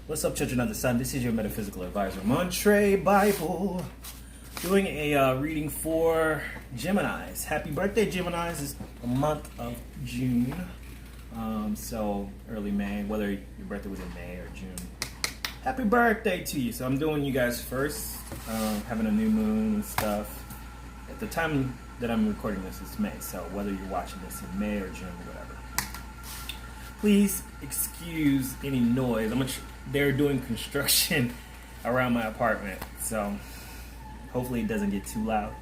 What's up, children of the sun? This is your metaphysical advisor, Montre Bible, doing a reading for Geminis. Happy birthday, Geminis! It's the month of June, so early May, whether your birthday was in May or June. Happy birthday to you! So I'm doing you guys first, having a new moon and stuff. At the time that I'm recording this, it's May, so whether you're watching this in May or June or whatever, please excuse any noise. They're doing construction around my apartment, so hopefully it doesn't get too loud.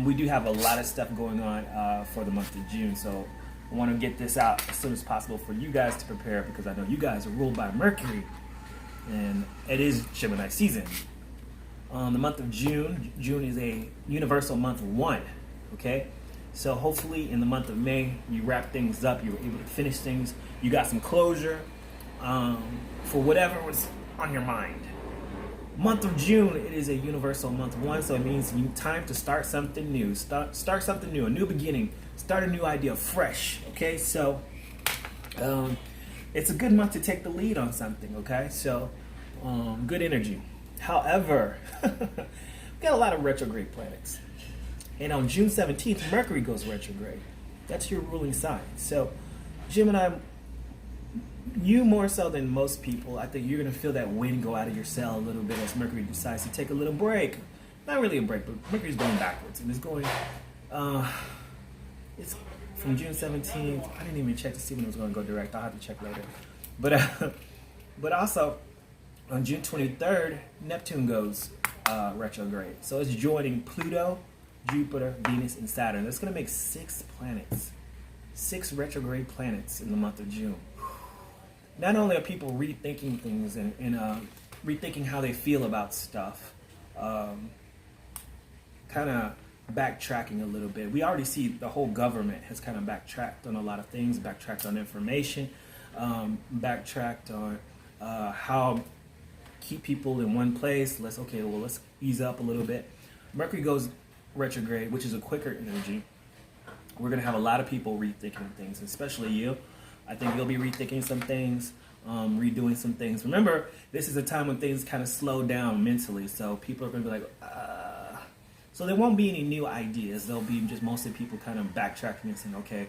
We do have a lot of stuff going on for the month of June, so I want to get this out as soon as possible for you guys to prepare, because I know you guys are ruled by Mercury, and it is Gemini season. The month of June is a universal month 1, okay? So hopefully in the month of May, you wrap things up, you were able to finish things, you got some closure for whatever was on your mind. Month of June, it is a universal month 1, so it means time to start something new. Start something new, a new beginning, start a new idea, fresh, okay? So it's a good month to take the lead on something, okay? So good energy. However, we got a lot of retrograde planets. And on June 17th, Mercury goes retrograde. That's your ruling sign. So, Gemini, you more so than most people, I think you're going to feel that wind go out of your sail a little bit as Mercury decides to take a little break. Not really a break, but Mercury's going backwards. And it's going, it's from June 17th. I didn't even check to see when it was going to go direct. I'll have to check later. But also, on June 23rd, Neptune goes retrograde. So it's joining Pluto, Jupiter, Venus, and Saturn. That's going to make 6 planets. 6 retrograde planets in the month of June. Not only are people rethinking things and rethinking how they feel about stuff, kind of backtracking a little bit. We already see the whole government has kind of backtracked on a lot of things, backtracked on information, backtracked on how keep people in one place. Let's ease up a little bit. Mercury goes retrograde, which is a quicker energy. We're going to have a lot of people rethinking things, especially you. I think you'll be rethinking some things, redoing some things. Remember, this is a time when things kind of slow down mentally, so people are going to be like, so there won't be any new ideas. There'll be just mostly people kind of backtracking and saying, okay,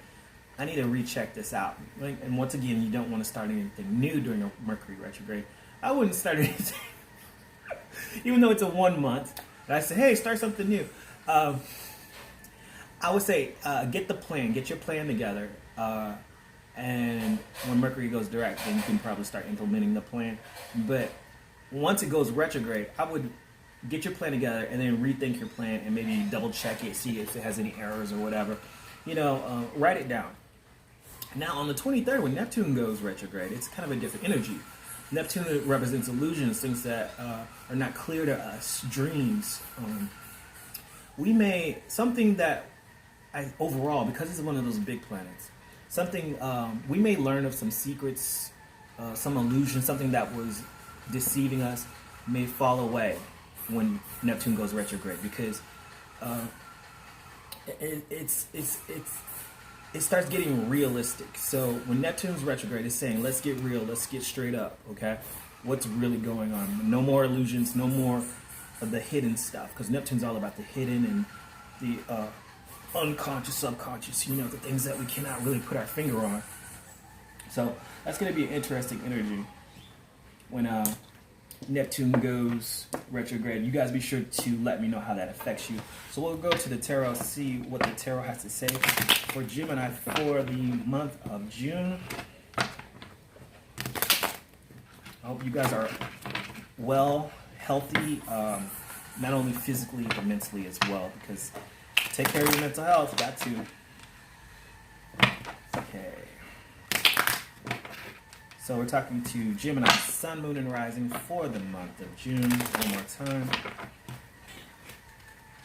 I need to recheck this out. And once again, you don't want to start anything new during a Mercury retrograde. I wouldn't start anything, even though it's a 1 month. And I say, hey, start something new. I would say get your plan together, and when Mercury goes direct, then you can probably start implementing the plan. But once it goes retrograde, I would get your plan together and then rethink your plan and maybe double check it, see if it has any errors or whatever. Write it down. Now on the 23rd, when Neptune goes retrograde, it's kind of a different energy. Neptune represents illusions, things that are not clear to us, dreams. Overall, because it's one of those big planets, we may learn of some secrets, some illusion, something that was deceiving us may fall away when Neptune goes retrograde, because it starts getting realistic. So when Neptune's retrograde, it's saying, let's get real, let's get straight up, okay? What's really going on? No more illusions, no more of the hidden stuff, because Neptune's all about the hidden and the unconscious, subconscious, the things that we cannot really put our finger on. So that's going to be an interesting energy when Neptune goes retrograde. You guys be sure to let me know how that affects you. So we'll go to the tarot, see what the tarot has to say for Gemini for the month of June. I hope you guys are well, healthy, not only physically but mentally as well, because take care of your mental health, got to. Okay. So we're talking to Gemini, Sun, Moon, and Rising for the month of June. One more time.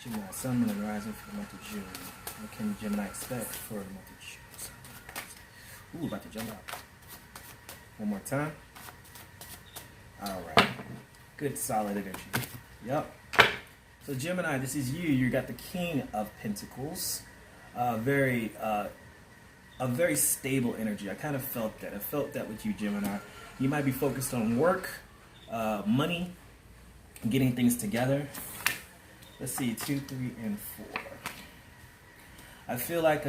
Gemini, Sun, Moon, and Rising for the month of June. What can Gemini expect for the month of June? Ooh, about to jump out. One more time. All right. Good, solid energy. Yep. So Gemini, this is you. You got the King of Pentacles. A very stable energy. I kind of felt that. I felt that with you, Gemini. You might be focused on work, money, getting things together. Let's see, 2, 3, and 4. I feel like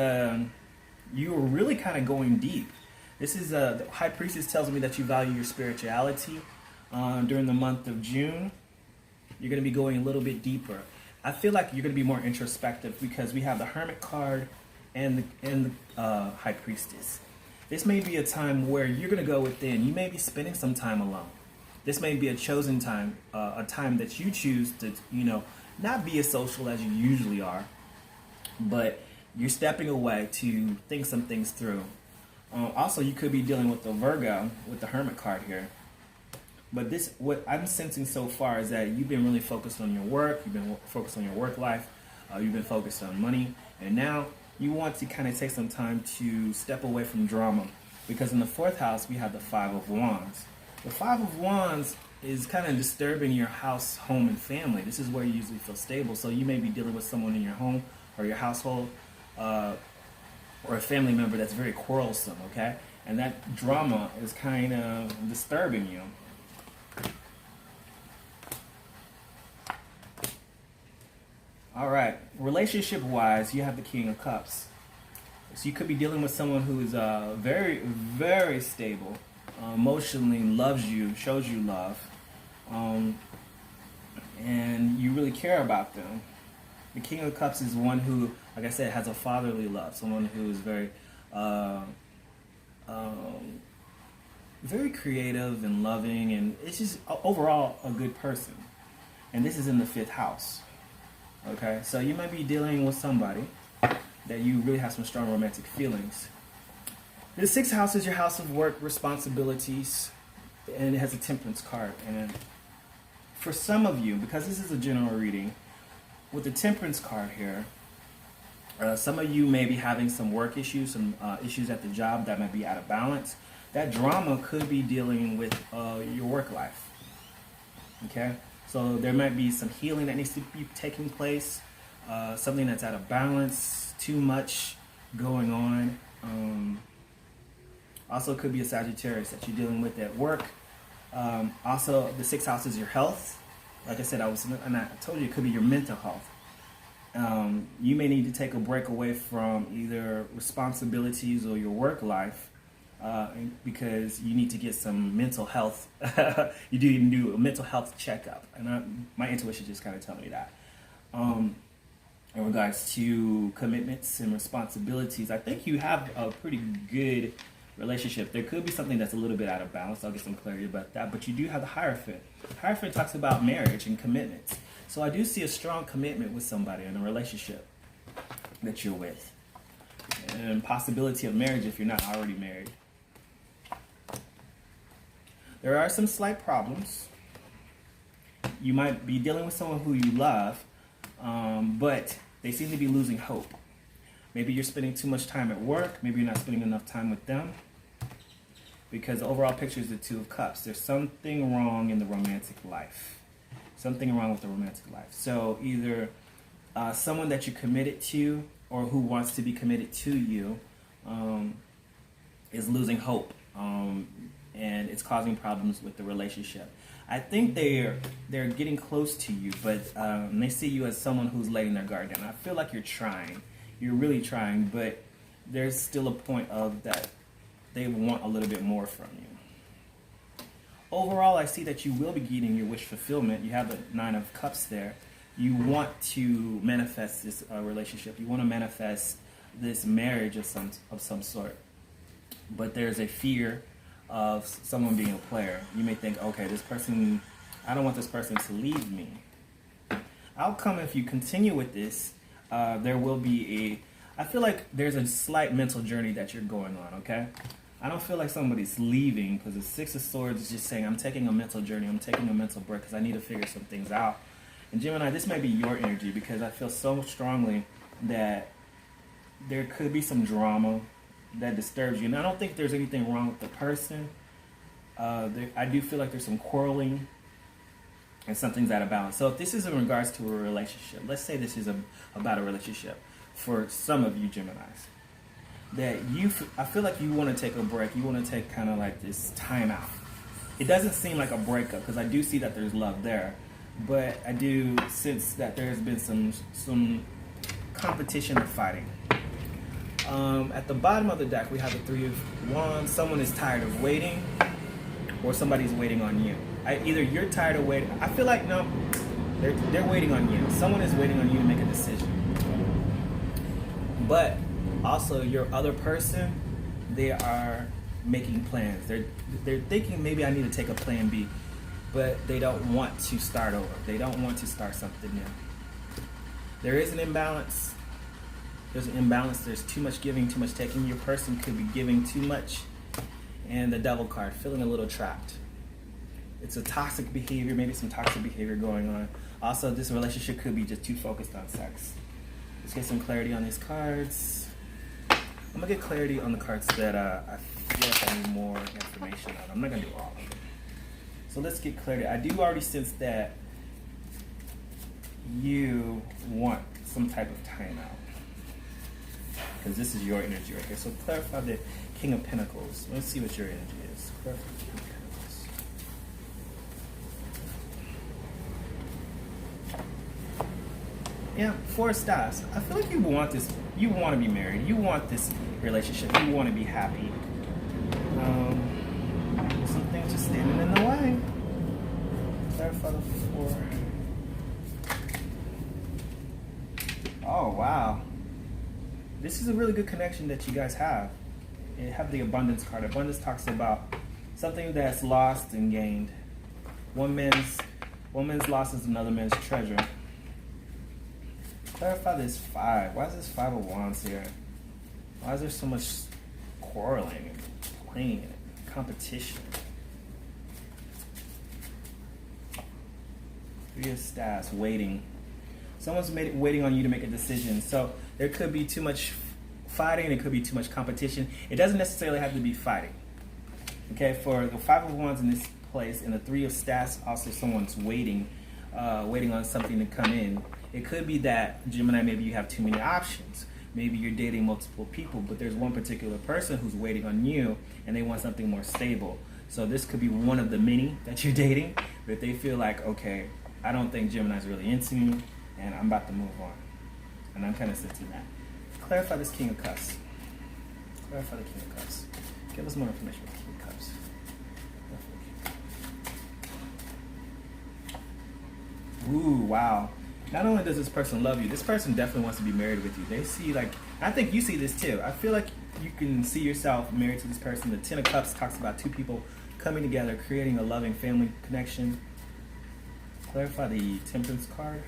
you are really kind of going deep. This is the High Priestess tells me that you value your spirituality. During the month of June, you're going to be going a little bit deeper. I feel like you're going to be more introspective because we have the Hermit card and the High Priestess. This may be a time where you're going to go within. You may be spending some time alone. This may be a chosen time, a time that you choose to, not be as social as you usually are, but you're stepping away to think some things through. Also, you could be dealing with the Virgo with the Hermit card here. But what I'm sensing so far is that you've been really focused on your work. You've been focused on your work life. You've been focused on money. And now you want to kind of take some time to step away from drama. Because in the 4th house, we have the 5 of Wands. The 5 of Wands is kind of disturbing your house, home, and family. This is where you usually feel stable. So you may be dealing with someone in your home or your household or a family member that's very quarrelsome, okay? And that drama is kind of disturbing you. All right, relationship-wise, you have the King of Cups. So you could be dealing with someone who is very, very stable, emotionally loves you, shows you love, and you really care about them. The King of Cups is one who, like I said, has a fatherly love, someone who is very, very creative and loving, and it's just overall a good person. And this is in the 5th house. Okay, so you might be dealing with somebody that you really have some strong romantic feelings. The 6th house is your house of work, responsibilities, and it has a Temperance card. And for some of you, because this is a general reading, with the Temperance card here, some of you may be having some work issues, some issues at the job that might be out of balance. That drama could be dealing with your work life. Okay? So there might be some healing that needs to be taking place, something that's out of balance, too much going on. Also could be a Sagittarius that you're dealing with at work. Also, the 6th house is your health. Like I said, I told you it could be your mental health. You may need to take a break away from either responsibilities or your work life. Because you need to get some mental health. You do need to do a mental health checkup, and my intuition just kind of telling me that. In regards to commitments and responsibilities, I think you have a pretty good relationship. There could be something that's a little bit out of balance. I'll get some clarity about that. But you do have the Hierophant. Hierophant talks about marriage and commitments. So I do see a strong commitment with somebody in a relationship that you're with, and possibility of marriage if you're not already married. There are some slight problems. You might be dealing with someone who you love, but they seem to be losing hope. Maybe you're spending too much time at work. Maybe you're not spending enough time with them. Because the overall picture is the 2 of Cups. There's something wrong in the romantic life. Something wrong with the romantic life. So either someone that you're committed to or who wants to be committed to you is losing hope. And it's causing problems with the relationship. I think they're getting close to you, but they see you as someone who's letting their guard down. I feel like you're trying. You're really trying, but there's still a point of that they want a little bit more from you. Overall, I see that you will be getting your wish fulfillment. You have the 9 of Cups there. You want to manifest this relationship. You want to manifest this marriage of some sort. But there's a fear of someone being a player. You may think, okay, this person, I don't want this person to leave me. Outcome, if you continue with this, there will be I feel like there's a slight mental journey that you're going on, okay? I don't feel like somebody's leaving, because the 6 of Swords is just saying, I'm taking a mental journey, I'm taking a mental break because I need to figure some things out. And Gemini, this might be your energy, because I feel so strongly that there could be some drama that disturbs you. And I don't think there's anything wrong with the person. I do feel like there's some quarreling and something's out of balance. So if this is in regards to a relationship, let's say this is about a relationship for some of you Geminis, that I feel like you want to take a break. You want to take kind of like this time out. it doesn't seem like a breakup because I do see that there's love there, but I do sense that there's been some competition or fighting. At the bottom of the deck, we have the Three of Wands. Someone is tired of waiting, or somebody's waiting on you. Either you're tired of waiting. I feel like no, they're waiting on you. Someone is waiting on you to make a decision. But also, your other person, they are making plans. They're thinking maybe I need to take a plan B, but they don't want to start over. They don't want to start something new. There is an imbalance. There's an imbalance. There's too much giving, too much taking. Your person could be giving too much. And the Devil card, feeling a little trapped. It's a toxic behavior, maybe some toxic behavior going on. Also, this relationship could be just too focused on sex. Let's get some clarity on these cards. I'm gonna get clarity on the cards that I feel like I need more information on. I'm not gonna do all of them. So let's get clarity. I do already sense that you want some type of timeout, because this is your energy right here. So clarify the King of Pentacles. Let's see what your energy is. Clarify the King of Pentacles. Yeah, Four of Staffs. I feel like you want this. You want to be married. You want this relationship. You want to be happy. Some things just standing in the way. Clarify the Four. Oh, wow. This is a really good connection that you guys have. You have the Abundance card. Abundance talks about something that's lost and gained. One man's loss is another man's treasure. Clarify this 5. Why is this 5 of Wands here? Why is there so much quarreling and playing and competition? 3 of Staffs, waiting. Someone's waiting on you to make a decision. So there could be too much fighting. There could be too much competition. It doesn't necessarily have to be fighting. Okay, for the 5 of Wands in this place and the 3 of Staffs, also someone's waiting on something to come in. It could be that, Gemini, maybe you have too many options. Maybe you're dating multiple people, but there's one particular person who's waiting on you and they want something more stable. So this could be one of the many that you're dating, but they feel like, okay, I don't think Gemini's really into me, and I'm about to move on. And I'm kind of sensing that. Clarify this King of Cups. Clarify the King of Cups. Give us more information about the King of Cups. Ooh, wow. Not only does this person love you, this person definitely wants to be married with you. They see, like, I think you see this too. I feel like you can see yourself married to this person. The 10 of Cups talks about two people coming together, creating a loving family connection. Clarify the Temperance card.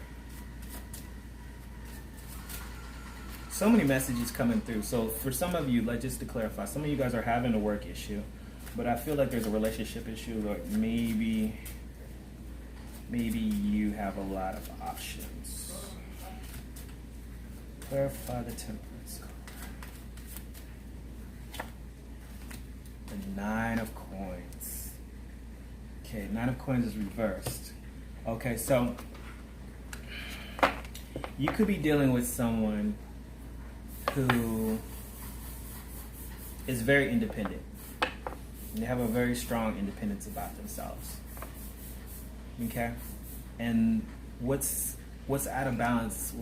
So many messages coming through. So for some of you, just to clarify, some of you guys are having a work issue, but I feel like there's a relationship issue. Like maybe you have a lot of options. Clarify the Temperance card. The 9 of Coins. Okay, 9 of Coins is reversed. Okay, so you could be dealing with someone who is very independent. They have a very strong independence about themselves. Okay, and what's out of balance?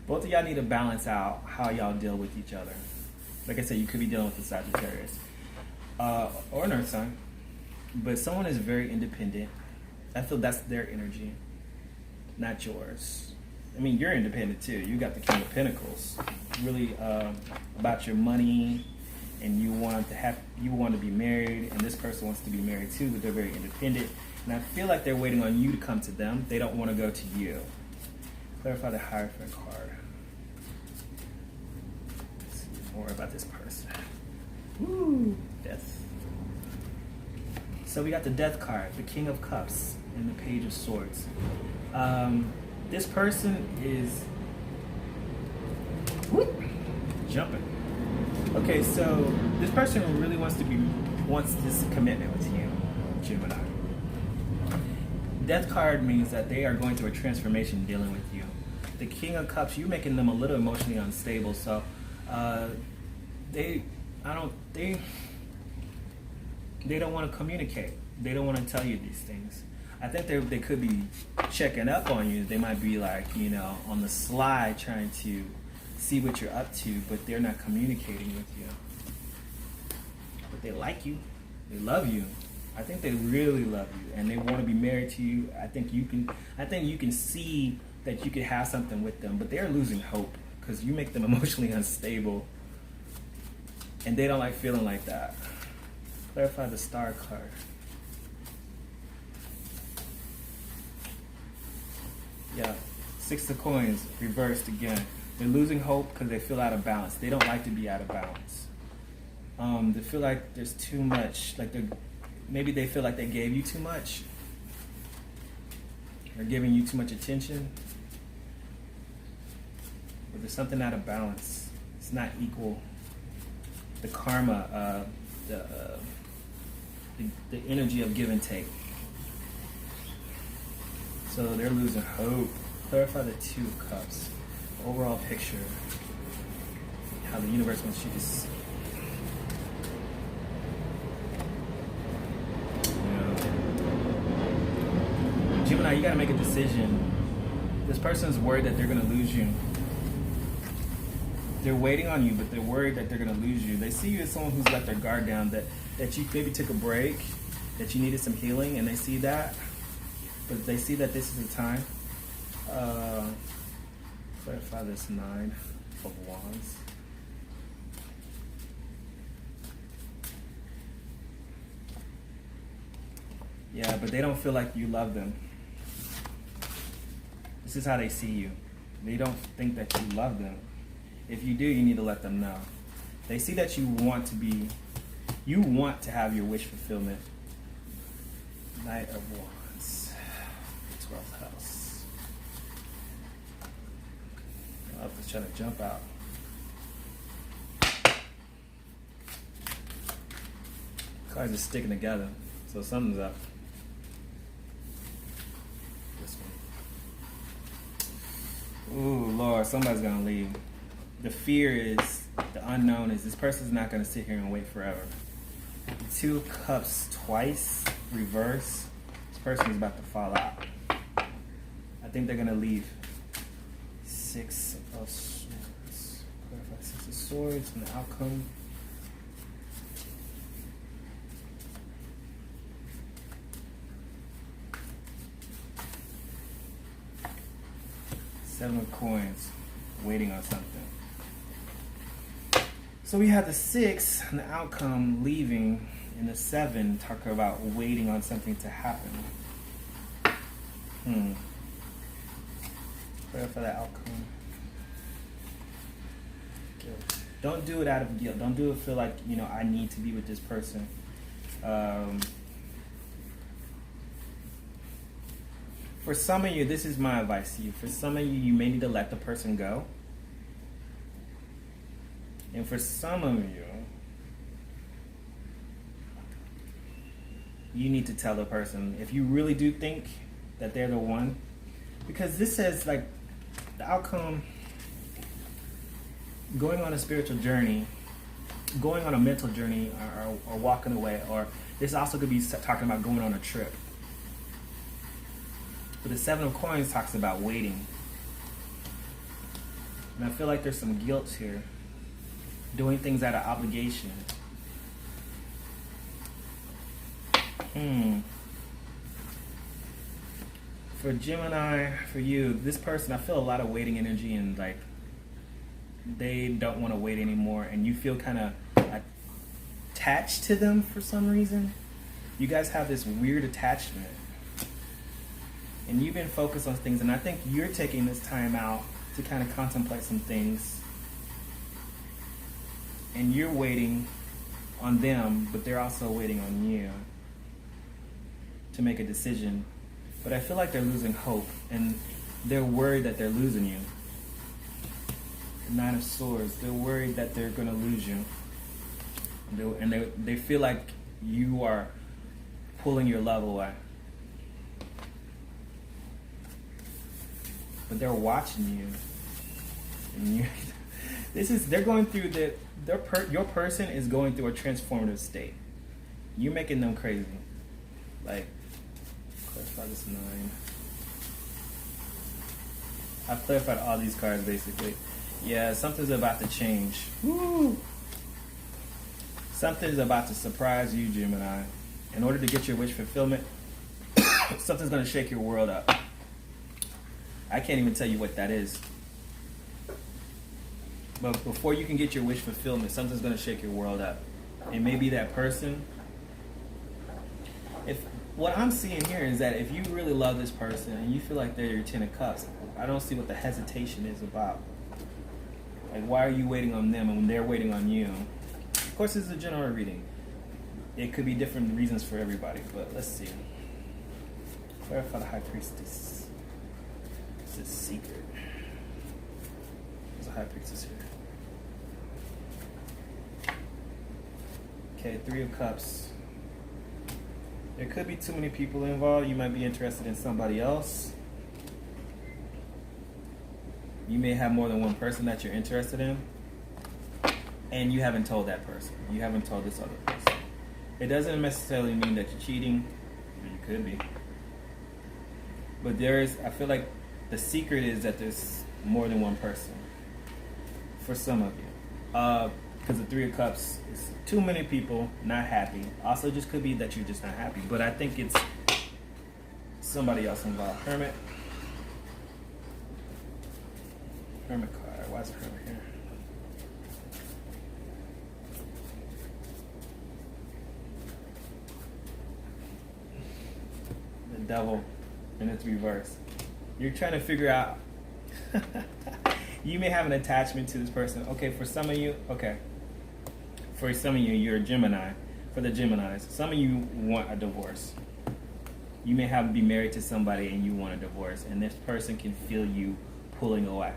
Both of y'all need to balance out how y'all deal with each other. Like I said, you could be dealing with the Sagittarius or an Earth sign, but someone is very independent. I feel that's their energy, not yours. I mean, you're independent too. You got the King of Pentacles, really about your money, and you want to be married, and this person wants to be married too, but they're very independent. And I feel like they're waiting on you to come to them. They don't want to go to you. Clarify the Hierophant card. Let's see more about this person. Woo! Death. So we got the Death card, the King of Cups, and the Page of Swords. This person is jumping. Okay, so this person really wants this commitment with you, Gemini. Death card means that they are going through a transformation dealing with you. The King of Cups, you're making them a little emotionally unstable, so They don't want to communicate. They don't want to tell you these things. I think they could be checking up on you. They might be like, on the sly trying to see what you're up to, but they're not communicating with you. But they like you. They love you. I think they really love you, and they want to be married to you. I think you can see that you could have something with them, but they're losing hope because you make them emotionally unstable, and they don't like feeling like that. Clarify the star card. Yeah, 6 of coins reversed again. They're losing hope because they feel out of balance. They don't like to be out of balance. They feel like there's too much. Maybe they feel like they gave you too much. They're giving you too much attention. But there's something out of balance. It's not equal. The karma, the energy of give and take. So they're losing hope. Clarify the 2 of Cups. Overall picture. How the universe wants you to see. Gemini, you gotta make a decision. This person's worried that they're gonna lose you. They're waiting on you, but they're worried that they're gonna lose you. They see you as someone who's let their guard down, that you maybe took a break, that you needed some healing, and they see that. But they see that this is the time. Clarify this 9 of Wands. Yeah, but they don't feel like you love them. This is how they see you. They don't think that you love them. If you do, you need to let them know. They see that you want to have your wish fulfillment. Knight of Wands. 12th house. I was trying to jump out. Cards are sticking together, so something's up. This one. Ooh, Lord, somebody's gonna leave. The fear is, the unknown is, this person's not gonna sit here and wait forever. 2 of Cups twice, reverse. This person is about to fall out. I think they're gonna leave. 6 of Swords. Clarify 6 of Swords and the outcome. Seven of Coins, waiting on something. So we have the 6 and the outcome leaving, and the 7 talk about waiting on something to happen. Clarify the outcome. Guilt. Don't do it out of guilt. Don't do it feel like, I need to be with this person. For some of you, this is my advice to you. For some of you, you may need to let the person go. And for some of you, you need to tell the person if you really do think that they're the one. Because this says, the outcome, going on a spiritual journey, going on a mental journey, or walking away, or this also could be talking about going on a trip. But the 7 of Coins talks about waiting. And I feel like there's some guilt here. Doing things out of obligation. For Gemini, for you, this person, I feel a lot of waiting energy, and they don't want to wait anymore, and you feel kind of attached to them for some reason. You guys have this weird attachment. And you've been focused on things, and I think you're taking this time out to kind of contemplate some things. And you're waiting on them, but they're also waiting on you to make a decision. But I feel like they're losing hope, and they're worried that they're losing you. The 9 of Swords, they're worried that they're going to lose you. And they feel like you are pulling your love away. But they're watching you, and they're going through your person is going through a transformative state. You're making them crazy. Like, clarify this 9. I've clarified all these cards basically. Yeah, something's about to change. Woo! Something's about to surprise you, Gemini. In order to get your wish fulfillment, something's going to shake your world up. I can't even tell you what that is. But before you can get your wish fulfillment, something's going to shake your world up. It may be that person. If what I'm seeing here is that if you really love this person and you feel like they're your 10 of cups, I don't see what the hesitation is about. Like, why are you waiting on them and when they're waiting on you? Of course, this is a general reading. It could be different reasons for everybody, but let's see. Clarify the High Priestess. It's a secret. There's a High Priestess here. Okay, 3 of Cups. There could be too many people involved. You might be interested in somebody else. You may have more than one person that you're interested in, and you haven't told that person. You haven't told this other person. It doesn't necessarily mean that you're cheating. You could be. But I feel like the secret is that there's more than one person for some of you. Because the 3 of Cups is too many people not happy. Also, just could be that you're just not happy. But I think it's somebody else involved. Hermit. Hermit card. Why is the Hermit here? The Devil in its reverse. You're trying to figure out. You may have an attachment to this person. Okay, for some of you, for some of you, you're a Gemini. For the Geminis, some of you want a divorce. You may be married to somebody and you want a divorce, and this person can feel you pulling away.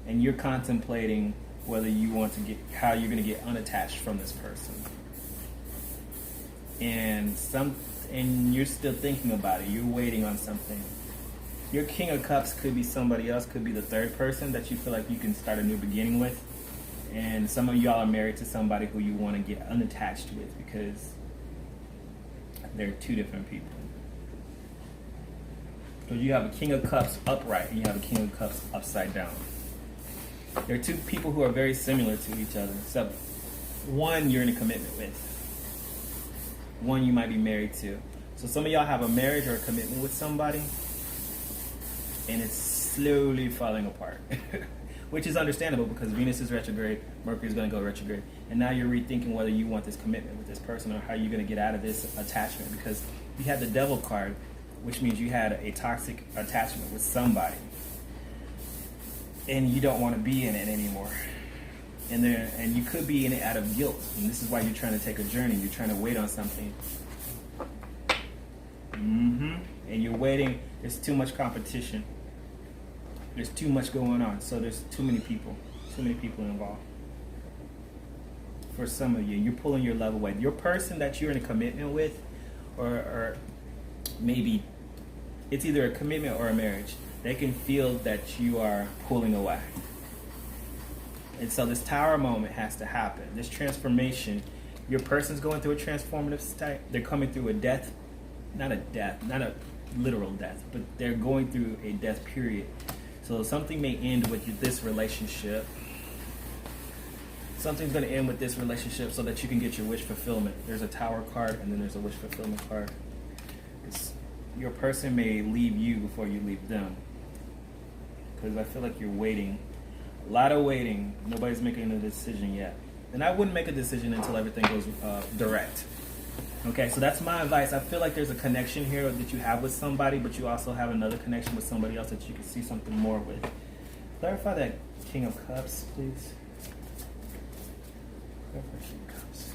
And you're contemplating whether you want to how you're going to get unattached from this person. And you're still thinking about it. You're waiting on something. Your King of Cups could be somebody else, could be the third person that you feel like you can start a new beginning with. And some of y'all are married to somebody who you want to get unattached with because they're 2 different people. So you have a King of Cups upright and you have a King of Cups upside down. There are 2 people who are very similar to each other, except one you're in a commitment with. One you might be married to. So some of y'all have a marriage or a commitment with somebody, and it's slowly falling apart. Which is understandable because Venus is retrograde, Mercury is going to go retrograde, and now you're rethinking whether you want this commitment with this person or how you're going to get out of this attachment, because you had the Devil card, which means you had a toxic attachment with somebody, and you don't want to be in it anymore. And you could be in it out of guilt, and this is why you're trying to take a journey. You're trying to wait on something. And you're waiting. There's too much competition. There's too much going on, so there's too many people involved. For some of you, you're pulling your love away. Your person that you're in a commitment with, or maybe it's either a commitment or a marriage, they can feel that you are pulling away. And so this Tower moment has to happen. This transformation, your person's going through a transformative state. They're coming through a death, not a literal death, but they're going through a death period. So something may end with this relationship. Something's going to end with this relationship so that you can get your wish fulfillment. There's a Tower card and then there's a wish fulfillment card. Your person may leave you before you leave them. Because I feel like you're waiting. A lot of waiting. Nobody's making a decision yet. And I wouldn't make a decision until everything goes direct. Okay, so that's my advice. I feel like there's a connection here that you have with somebody, but you also have another connection with somebody else that you can see something more with. Clarify that King of Cups, please. Clarify King of Cups.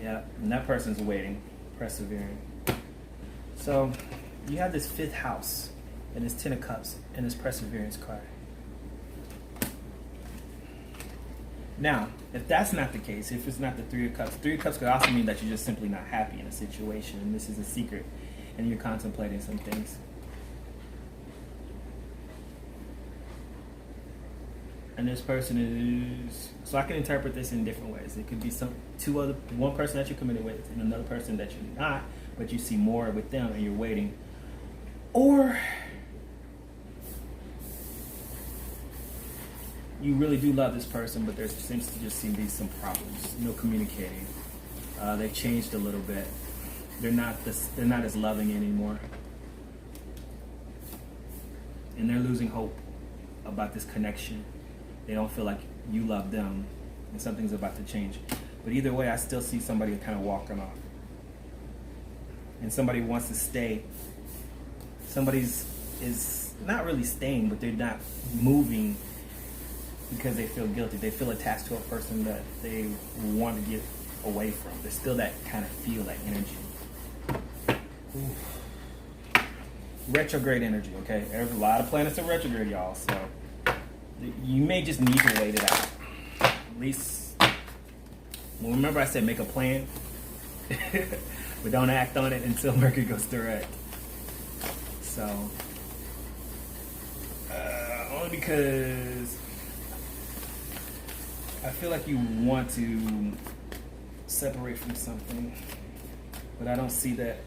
Yeah, and that person's waiting, persevering. So you have this 5th house and this 10 of Cups and this perseverance card. Now, if that's not the case, if it's not the 3 of Cups, 3 of Cups could also mean that you're just simply not happy in a situation, and this is a secret, and you're contemplating some things. and this person is, so I can interpret this in different ways. It could be one person that you're committed with and another person that you're not, but you see more with them and you're waiting. Or you really do love this person, but there seems to just seem to be some problems. No communicating. They've changed a little bit. They're not as loving anymore, and they're losing hope about this connection. They don't feel like you love them, and something's about to change. But either way, I still see somebody kind of walking off, and somebody wants to stay. Somebody's is not really staying, but they're not moving because they feel guilty. They feel attached to a person that they want to get away from. There's still that kind of feel, that energy. Ooh. Retrograde energy, okay? There's a lot of planets in retrograde, y'all, so you may just need to wait it out. At least, well, remember I said make a plan, but don't act on it until Mercury goes direct. So, only because I feel like you want to separate from something, but I don't see that.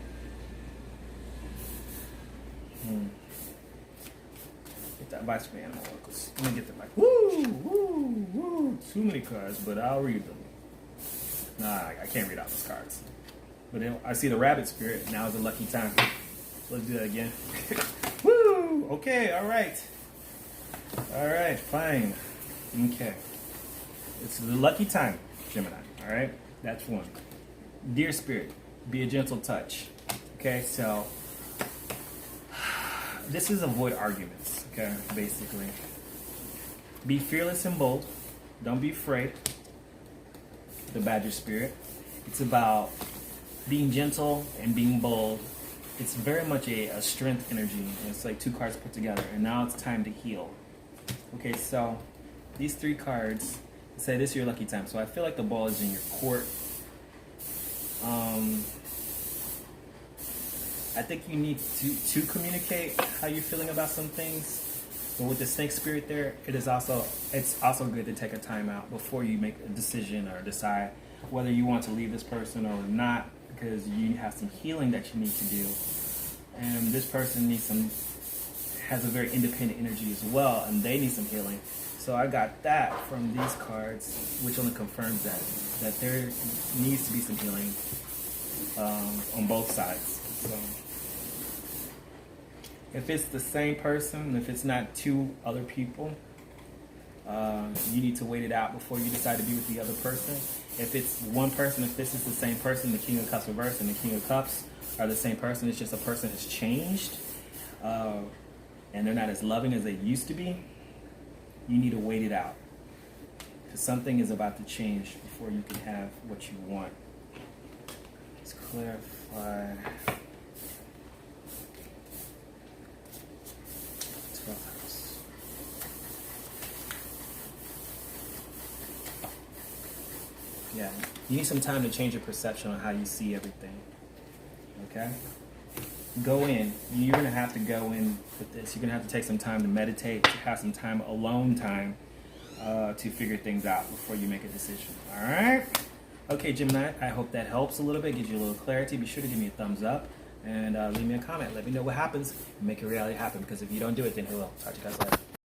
Get that advice from animal oracles. Let me get the mic. Woo! Too many cards, but I'll read them. Nah, I can't read out those cards. But then I see the rabbit spirit. Now is a lucky time. Let's do that again. Woo! Okay, alright. Alright, fine. Okay. It's the lucky time, Gemini. Alright? That's one. Dear Spirit, be a gentle touch. Okay, so this is avoid arguments, okay, basically. Be fearless and bold. Don't be afraid. The Badger Spirit. It's about being gentle and being bold. It's very much a strength energy. It's like two cards put together, and now it's time to heal. Okay, so these three cards say this is your lucky time. So I feel like the ball is in your court. I think you need to communicate how you're feeling about some things. But with the snake spirit there, it's also good to take a time out before you make a decision or decide whether you want to leave this person or not, because you have some healing that you need to do. And this person has a very independent energy as well, and they need some healing. So I got that from these cards, which only confirms that there needs to be some healing on both sides. So if it's the same person, if it's not two other people, you need to wait it out before you decide to be with the other person. If it's one person, if this is the same person, the King of Cups reversed and the King of Cups are the same person, it's just a person has changed, and they're not as loving as they used to be, you need to wait it out. Because something is about to change before you can have what you want. Let's clarify. 12th house. Yeah, you need some time to change your perception on how you see everything. Okay? Go in. You're going to have to go in with this. You're going to have to take some time to meditate, to have some time, alone time, to figure things out before you make a decision. All right? Okay, Gemini, I hope that helps a little bit, gives you a little clarity. Be sure to give me a thumbs up and leave me a comment. Let me know what happens and make your reality happen, because if you don't do it, then who will? Talk to you guys later.